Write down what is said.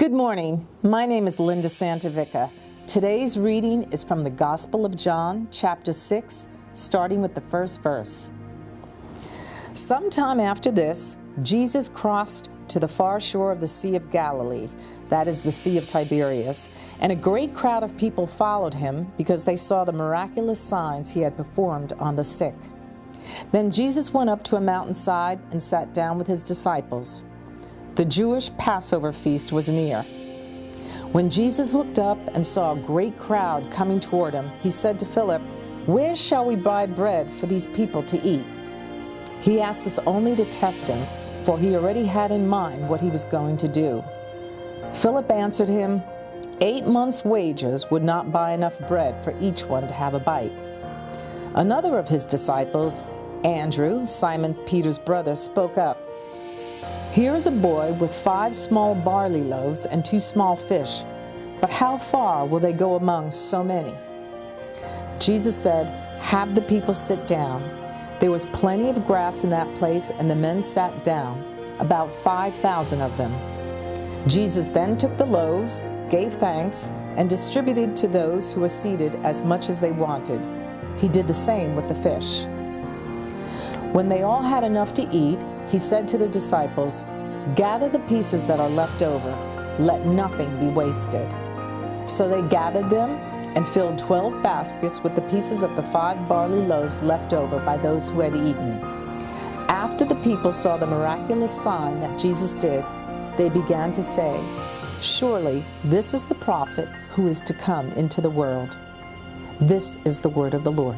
Good morning. My name is Linda Santavica. Today's reading is from the Gospel of John, chapter 6, starting with the first verse. Sometime after this, Jesus crossed to the far shore of the Sea of Galilee, that is the Sea of Tiberias, and a great crowd of people followed him because they saw the miraculous signs he had performed on the sick. Then Jesus went up to a mountainside and sat down with his disciples. The Jewish Passover feast was near. When Jesus looked up and saw a great crowd coming toward him, he said to Philip, "Where shall we buy bread for these people to eat?" He asked this only to test him, for he already had in mind what he was going to do. Philip answered him, 8 months' wages would not buy enough bread for each one to have a bite. Another of his disciples, Andrew, Simon Peter's brother, spoke up. "Here is a boy with 5 small barley loaves and 2 small fish, but how far will they go among so many?" Jesus said, "Have the people sit down." There was plenty of grass in that place, and the men sat down, about 5,000 of them. Jesus then took the loaves, gave thanks, and distributed to those who were seated as much as they wanted. He did the same with the fish. When they all had enough to eat, he said to the disciples, "Gather the pieces that are left over. Let nothing be wasted." So they gathered them and filled 12 baskets with the pieces of the 5 barley loaves left over by those who had eaten. After the people saw the miraculous sign that Jesus did, they began to say, "Surely this is the prophet who is to come into the world." This is the word of the Lord.